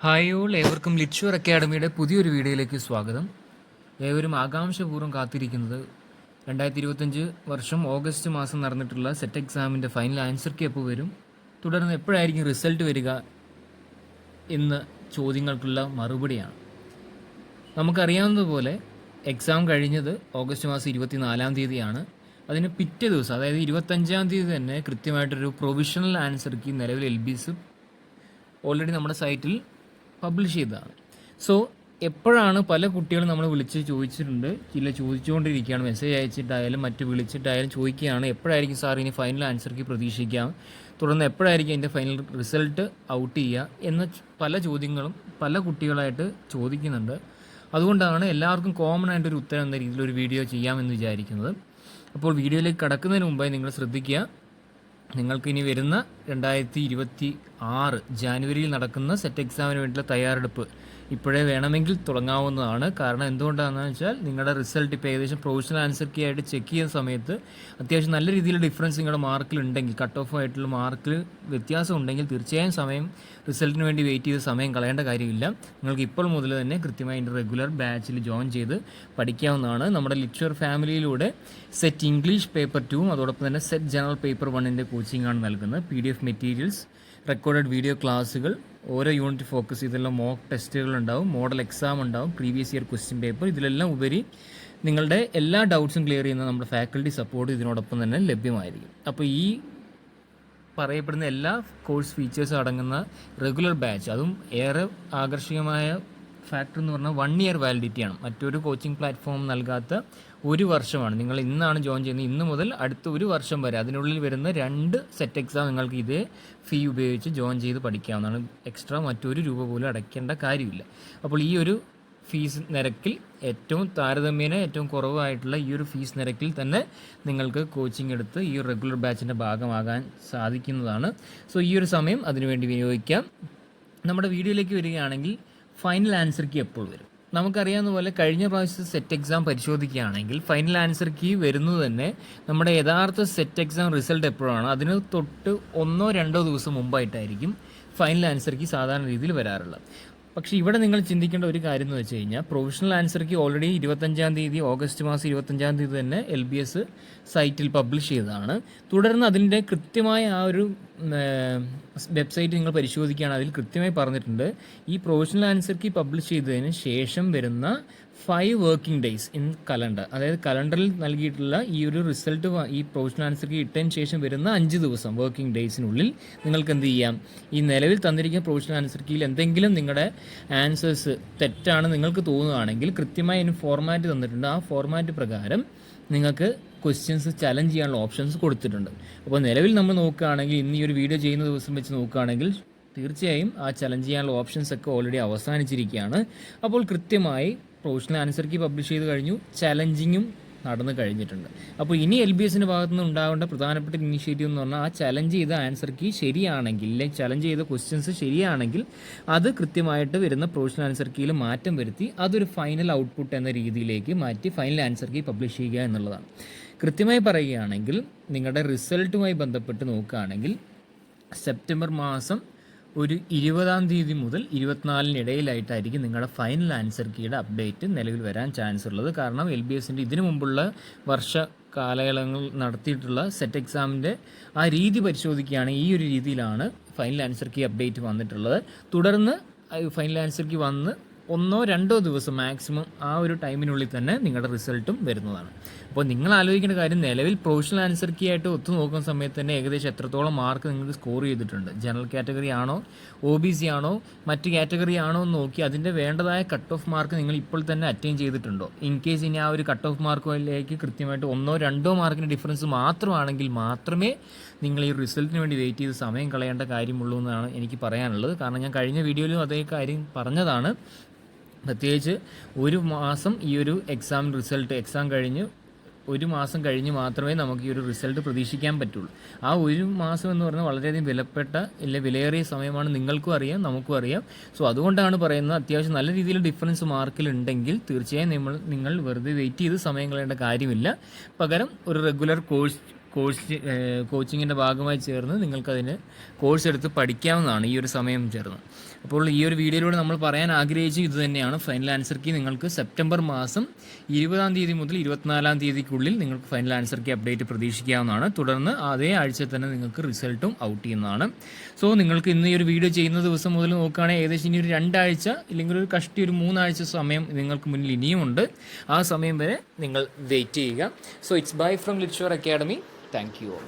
Hi all, ഏവർക്കും ലിറ്റ്ഷുവർ അക്കാഡമിയുടെ പുതിയൊരു വീഡിയോയിലേക്ക് സ്വാഗതം. ഏവരും ആകാംക്ഷപൂർവ്വം കാത്തിരിക്കുന്നത് 2025 വർഷം ഓഗസ്റ്റ് മാസം നടന്നിട്ടുള്ള സെറ്റ് എക്സാമിൻ്റെ ഫൈനൽ ആൻസർ കീ എപ്പോൾ വരും, തുടർന്ന് എപ്പോഴായിരിക്കും റിസൾട്ട് വരിക എന്ന ചോദ്യങ്ങൾക്കുള്ള മറുപടിയാണ്. നമുക്കറിയാവുന്നതുപോലെ എക്സാം കഴിഞ്ഞത് ഓഗസ്റ്റ് മാസം 24-ാം തീയതിയാണ്. അതിന് പിറ്റേ ദിവസം, അതായത് 25-ാം തീയതി തന്നെ കൃത്യമായിട്ടൊരു പ്രൊവിഷണൽ ആൻസർ കീ നിലവിൽ LBS ഓൾറെഡി നമ്മുടെ സൈറ്റിൽ പബ്ലിഷ് ചെയ്തതാണ്. സോ എപ്പോഴാണ് പല കുട്ടികളും നമ്മൾ വിളിച്ച് ചോദിച്ചിട്ടുണ്ട്, ചോദിച്ചുകൊണ്ടിരിക്കുകയാണ്, മെസ്സേജ് അയച്ചിട്ടായാലും മറ്റു വിളിച്ചിട്ടായാലും ചോദിക്കുകയാണ് എപ്പോഴായിരിക്കും സാർ ഇനി ഫൈനൽ ആൻസർ കീ പ്രതീക്ഷിക്കാം, തുടർന്ന് എപ്പോഴായിരിക്കും അതിൻ്റെ ഫൈനൽ റിസൾട്ട് ഔട്ട് ചെയ്യുക എന്ന പല ചോദ്യങ്ങളും പല കുട്ടികളായിട്ട് ചോദിക്കുന്നുണ്ട്. അതുകൊണ്ടാണ് എല്ലാവർക്കും കോമൺ ആയിട്ടൊരു ഉത്തരം എന്ന രീതിയിൽ ഒരു വീഡിയോ ചെയ്യാമെന്ന് വിചാരിക്കുന്നത്. അപ്പോൾ വീഡിയോയിലേക്ക് കടക്കുന്നതിന് മുമ്പായി നിങ്ങൾ ശ്രദ്ധിക്കുക, നിങ്ങൾക്കിനി വരുന്ന 2026 ജാനുവരിയിൽ നടക്കുന്ന സെറ്റ് എക്സാമിന് വേണ്ടിയുള്ള തയ്യാറെടുപ്പ് ഇപ്പോഴേ വേണമെങ്കിൽ തുടങ്ങാവുന്നതാണ്. കാരണം എന്തുകൊണ്ടാണെന്ന് വെച്ചാൽ നിങ്ങളുടെ റിസൾട്ട് ഇപ്പോൾ ഏകദേശം പ്രൊവിഷണൽ ആൻസർ കീ ആയിട്ട് ചെക്ക് ചെയ്യുന്ന സമയത്ത് അത്യാവശ്യം നല്ല രീതിയിലുള്ള ഡിഫറൻസ് നിങ്ങളുടെ മാർക്കിലുണ്ടെങ്കിൽ, കട്ട് ഓഫ് ആയിട്ടുള്ള മാർക്കിൽ വ്യത്യാസം ഉണ്ടെങ്കിൽ തീർച്ചയായും റിസൾട്ടിന് വേണ്ടി വെയിറ്റ് ചെയ്ത് സമയം കളയേണ്ട കാര്യമില്ല. നിങ്ങൾക്ക് ഇപ്പോൾ മുതൽ തന്നെ കൃത്യമായി എൻ്റെ റെഗുലർ ബാച്ചിൽ ജോയിൻ ചെയ്ത് പഠിക്കാവുന്നതാണ്. നമ്മുടെ ലിറ്റ്ഷുവർ ഫാമിലിയിലൂടെ സെറ്റ് ഇംഗ്ലീഷ് പേപ്പർ 2 അതോടൊപ്പം തന്നെ സെറ്റ് ജനറൽ പേപ്പർ 1 കോച്ചിങ് ആണ് നൽകുന്നത്. PDF മെറ്റീരിയൽസ്, റെക്കോർഡഡ് വീഡിയോ ക്ലാസ്സുകൾ, ഓരോ യൂണിറ്റ് ഫോക്കസ് ചെയ്തുള്ള മോക്ക് ടെസ്റ്റുകൾ ഉണ്ടാവും, മോഡൽ എക്സാം ഉണ്ടാവും, പ്രീവിയസ് ഇയർ ക്വസ്റ്റ്യൻ പേപ്പർ. ഇതിലെല്ലാം ഉപരി നിങ്ങളുടെ എല്ലാ ഡൗട്ട്സും ക്ലിയർ ചെയ്യുന്ന നമ്മുടെ ഫാക്കൽറ്റി സപ്പോർട്ട് ഇതിനോടൊപ്പം തന്നെ ലഭ്യമായിരിക്കും. അപ്പോൾ ഈ പറയപ്പെടുന്ന എല്ലാ കോഴ്സ് ഫീച്ചേഴ്സും അടങ്ങുന്ന റെഗുലർ ബാച്ച്, അതും ഏറെ ആകർഷകമായ ഫാക്ടർ എന്ന് പറഞ്ഞാൽ 1 ഇയർ വാലിഡിറ്റിയാണ്. മറ്റൊരു കോച്ചിങ് പ്ലാറ്റ്ഫോം നൽകാത്ത 1 വർഷമാണ്. നിങ്ങൾ ഇന്നാണ് ജോയിൻ ചെയ്യുന്നത്, ഇന്ന് മുതൽ അടുത്ത 1 വർഷം വരെ അതിനുള്ളിൽ വരുന്ന 2 സെറ്റ് എക്സാം നിങ്ങൾക്ക് ഇതേ ഫീ ഉപയോഗിച്ച് ജോയിൻ ചെയ്ത് പഠിക്കാവുന്നതാണ്. എക്സ്ട്രാ മറ്റൊരു രൂപ പോലും അടയ്ക്കേണ്ട കാര്യമില്ല. അപ്പോൾ ഈ ഒരു ഫീസ് നിരക്കിൽ താരതമ്യേന ഏറ്റവും കുറവായിട്ടുള്ള ഈ ഒരു ഫീസ് നിരക്കിൽ തന്നെ നിങ്ങൾക്ക് കോച്ചിങ് എടുത്ത് ഈ റെഗുലർ ബാച്ചിൻ്റെ ഭാഗമാകാൻ സാധിക്കുന്നതാണ്. സോ ഈ ഒരു സമയം അതിനുവേണ്ടി വിനിയോഗിക്കാം. നമ്മുടെ വീഡിയോയിലേക്ക് വരികയാണെങ്കിൽ ഫൈനൽ ആൻസർ കീ എപ്പോൾ വരും? നമുക്കറിയാവുന്ന പോലെ കഴിഞ്ഞ പ്രാവശ്യത്തെ സെറ്റ് എക്സാം പരിശോധിക്കുകയാണെങ്കിൽ ഫൈനൽ ആൻസർ കീ വരുന്നത് തന്നെ നമ്മുടെ യഥാർത്ഥ സെറ്റ് എക്സാം റിസൾട്ട് എപ്പോഴാണ് അതിന് തൊട്ട് 1-2 ദിവസം മുമ്പായിട്ടായിരിക്കും ഫൈനൽ ആൻസർ കീ സാധാരണ രീതിയിൽ വരാറുള്ളത്. പക്ഷേ ഇവിടെ നിങ്ങൾ ചിന്തിക്കേണ്ട ഒരു കാര്യം എന്ന് വെച്ച് കഴിഞ്ഞാൽ പ്രൊവിഷണൽ ആൻസർ കീ ഓൾറെഡി 25-ാം തീയതി, ഓഗസ്റ്റ് മാസം 25-ാം തീയതി തന്നെ LBS സൈറ്റിൽ പബ്ലിഷ് ചെയ്തതാണ്. തുടർന്ന് അതിൻ്റെ കൃത്യമായ ആ ഒരു വെബ്സൈറ്റ് നിങ്ങൾ പരിശോധിക്കുകയാണ്, അതിൽ കൃത്യമായി പറഞ്ഞിട്ടുണ്ട് ഈ പ്രൊവിഷണൽ ആൻസർ കീ പബ്ലിഷ് ചെയ്തതിന് ശേഷം വരുന്ന 5 വർക്കിംഗ് ഡേയ്സ് ഇൻ കലണ്ടർ, അതായത് കലണ്ടറിൽ നൽകിയിട്ടുള്ള ഈ ഒരു റിസൾട്ട്, ഈ പ്രൊവിഷണൽ ആൻസർ കീ ഇട്ടതിന് ശേഷം വരുന്ന 5 ദിവസം വർക്കിംഗ് ഡേയ്സിനുള്ളിൽ നിങ്ങൾക്ക് എന്ത് ചെയ്യാം, ഈ നിലവിൽ തന്നിരിക്കുന്ന പ്രൊവിഷണൽ ആൻസർ കീയിൽ എന്തെങ്കിലും നിങ്ങളുടെ ആൻസേഴ്സ് തെറ്റാണ് നിങ്ങൾക്ക് തോന്നുകയാണെങ്കിൽ കൃത്യമായി അതിന് ഫോർമാറ്റ് തന്നിട്ടുണ്ട്. ആ ഫോർമാറ്റ് പ്രകാരം നിങ്ങൾക്ക് ക്വസ്റ്റ്യൻസ് ചലഞ്ച് ചെയ്യാനുള്ള ഓപ്ഷൻസ് കൊടുത്തിട്ടുണ്ട്. അപ്പോൾ നിലവിൽ നമ്മൾ നോക്കുകയാണെങ്കിൽ, ഇന്ന് ഈ ഒരു വീഡിയോ ചെയ്യുന്ന ദിവസം വെച്ച് നോക്കുകയാണെങ്കിൽ തീർച്ചയായും ആ ചലഞ്ച് ചെയ്യാനുള്ള ഓപ്ഷൻസ് ഒക്കെ ഓൾറെഡി അവസാനിച്ചിരിക്കുകയാണ്. അപ്പോൾ കൃത്യമായി പ്രൊവിഷണൽ ആൻസർ കീ പബ്ലിഷ് ചെയ്ത് കഴിഞ്ഞു, ചലഞ്ചിങ്ങും നടന്നു കഴിഞ്ഞിട്ടുണ്ട്. അപ്പോൾ ഇനി LBSൻ്റെ ഭാഗത്തു നിന്ന് ഉണ്ടാവേണ്ട പ്രധാനപ്പെട്ട ഇനീഷ്യേറ്റീവ് എന്ന് പറഞ്ഞാൽ ആ ചലഞ്ച് ചെയ്ത ആൻസർ കീ ശരിയാണെങ്കിൽ, അല്ലെങ്കിൽ ചലഞ്ച് ചെയ്ത ക്വസ്റ്റ്യൻസ് ശരിയാണെങ്കിൽ അത് കൃത്യമായിട്ട് വരുന്ന പ്രൊവിഷണൽ ആൻസർ കീയിൽ മാറ്റം വരുത്തി അതൊരു ഫൈനൽ ഔട്ട്പുട്ട് എന്ന രീതിയിലേക്ക് മാറ്റി ഫൈനൽ ആൻസർ കീ പബ്ലിഷ് ചെയ്യുക എന്നുള്ളതാണ്. കൃത്യമായി പറയുകയാണെങ്കിൽ നിങ്ങളുടെ റിസൾട്ടുമായി ബന്ധപ്പെട്ട് നോക്കുകയാണെങ്കിൽ സെപ്റ്റംബർ മാസം ഒരു 20-ാം തീയതി മുതൽ 24-നിടയിലായിട്ടായിരിക്കും നിങ്ങളുടെ ഫൈനൽ ആൻസർ കീയുടെ അപ്ഡേറ്റ് നിലവിൽ വരാൻ ചാൻസ് ഉള്ളത്. കാരണം LBSൻ്റെ ഇതിനു മുമ്പുള്ള വർഷ കാലയളവിൽ നടത്തിയിട്ടുള്ള സെറ്റ് എക്സാമിൻ്റെ ആ രീതി പരിശോധിക്കുകയാണെങ്കിൽ ഈ ഒരു രീതിയിലാണ് ഫൈനൽ ആൻസർ കീ അപ്ഡേറ്റ് വന്നിട്ടുള്ളത്. തുടർന്ന് ഫൈനൽ ആൻസർ കീ വന്ന് 1-2 ദിവസം മാക്സിമം ആ ഒരു ടൈമിനുള്ളിൽ തന്നെ നിങ്ങളുടെ റിസൾട്ടും വരുന്നതാണ്. അപ്പോൾ നിങ്ങൾ ആലോചിക്കേണ്ട കാര്യം, നിലവിൽ പ്രൊവിഷണൽ ആൻസർ കീ ആയിട്ട് ഒത്തു നോക്കുന്ന സമയത്ത് തന്നെ ഏകദേശം എത്രത്തോളം മാർക്ക് നിങ്ങൾക്ക് സ്കോർ ചെയ്തിട്ടുണ്ട്, ജനറൽ കാറ്റഗറി ആണോ, OBC ആണോ, മറ്റ് കാറ്റഗറി ആണോ എന്ന് നോക്കി അതിൻ്റെ വേണ്ടതായ കട്ട് ഓഫ് മാർക്ക് നിങ്ങൾ ഇപ്പോൾ തന്നെ അറ്റൈൻ ചെയ്തിട്ടുണ്ടോ. ഇൻ കേസ് ഇനി ആ ഒരു കട്ട് ഓഫ് മാർക്കിലേക്ക് കൃത്യമായിട്ട് 1-2 മാർക്കിൻ്റെ ഡിഫറൻസ് മാത്രമാണെങ്കിൽ മാത്രമേ നിങ്ങൾ ഈ റിസൾട്ടിന് വേണ്ടി വെയിറ്റ് ചെയ്ത് സമയം കളയേണ്ട കാര്യമുള്ളൂ എന്നാണ് എനിക്ക് പറയാനുള്ളത്. കാരണം ഞാൻ കഴിഞ്ഞ വീഡിയോയിലും അതേ കാര്യം പറഞ്ഞതാണ്. പ്രത്യേകിച്ച് 1 മാസം ഈ ഒരു എക്സാം കഴിഞ്ഞ് 1 മാസം കഴിഞ്ഞ് മാത്രമേ നമുക്ക് ഈ ഒരു റിസൾട്ട് പ്രതീക്ഷിക്കാൻ പറ്റുള്ളൂ. ആ 1 മാസം എന്ന് പറഞ്ഞാൽ വളരെയധികം വിലയേറിയ സമയമാണ്, നിങ്ങൾക്കും അറിയാം, നമുക്കും അറിയാം. സോ അതുകൊണ്ടാണ് പറയുന്നത്, അത്യാവശ്യം നല്ല രീതിയിൽ ഡിഫറൻസ് മാർക്കിലുണ്ടെങ്കിൽ തീർച്ചയായും നിങ്ങൾ വെറുതെ വെയിറ്റ് ചെയ്ത് സമയം കളയേണ്ട കാര്യമില്ല. പകരം ഒരു റെഗുലർ കോച്ചിങ്ങിൻ്റെ ഭാഗമായി ചേർന്ന് നിങ്ങൾക്കതിന് കോഴ്സ് എടുത്ത് പഠിക്കാവുന്നതാണ് ഈ ഒരു സമയം ചേർന്ന്. അപ്പോൾ ഈ ഒരു വീഡിയോയിലൂടെ നമ്മൾ പറയാൻ ആഗ്രഹിച്ചു ഇത് തന്നെയാണ്. ഫൈനൽ ആൻസർ കീ നിങ്ങൾക്ക് സെപ്റ്റംബർ മാസം 20-ാം തീയതി മുതൽ 24-ാം തീയതിക്കുള്ളിൽ നിങ്ങൾക്ക് ഫൈനൽ ആൻസർ കീ അപ്ഡേറ്റ് പ്രതീക്ഷിക്കാവുന്നതാണ്. തുടർന്ന് അതേ ആഴ്ച തന്നെ നിങ്ങൾക്ക് റിസൾട്ടും ഔട്ട് ചെയ്യുന്നതാണ്. സോ നിങ്ങൾക്ക് ഇന്ന് ഈ ഒരു വീഡിയോ ചെയ്യുന്ന ദിവസം മുതൽ നോക്കുകയാണെങ്കിൽ ഏകദേശം ഇനി ഒരു 2 ആഴ്ച ഇല്ലെങ്കിൽ ഒരു കഷ്ടി ഒരു 3 ആഴ്ച സമയം നിങ്ങൾക്ക് മുന്നിൽ ഇനിയുമുണ്ട്. ആ സമയം വരെ നിങ്ങൾ വെയിറ്റ് ചെയ്യുക. So it's by from Litshore Academy. Thank you all.